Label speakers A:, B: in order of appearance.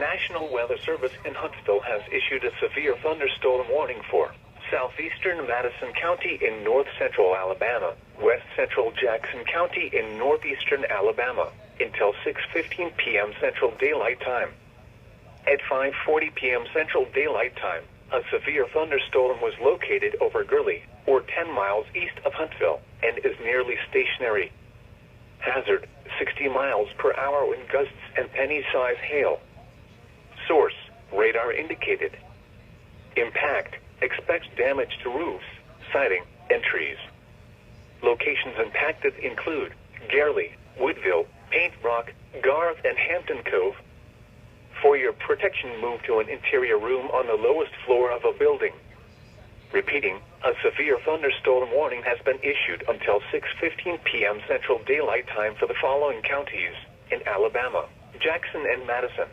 A: National Weather Service in Huntsville has issued a severe thunderstorm warning for southeastern Madison County in north-central Alabama, west-central Jackson County in northeastern Alabama, until 6:15 p.m. Central Daylight Time. At 5:40 p.m. Central Daylight Time, a severe thunderstorm was located over Gurley, or 10 miles east of Huntsville, and is nearly stationary. Hazard, 60 miles per hour wind gusts and penny-size hail. Source, radar indicated. Impact, expects damage to roofs, siding, and trees. Locations impacted include Garley, Woodville, Paint Rock, Garth, and Hampton Cove. For your protection, move to an interior room on the lowest floor of a building. Repeating, a severe thunderstorm warning has been issued until 6:15 p.m. Central Daylight Time for the following counties in Alabama: Jackson and Madison.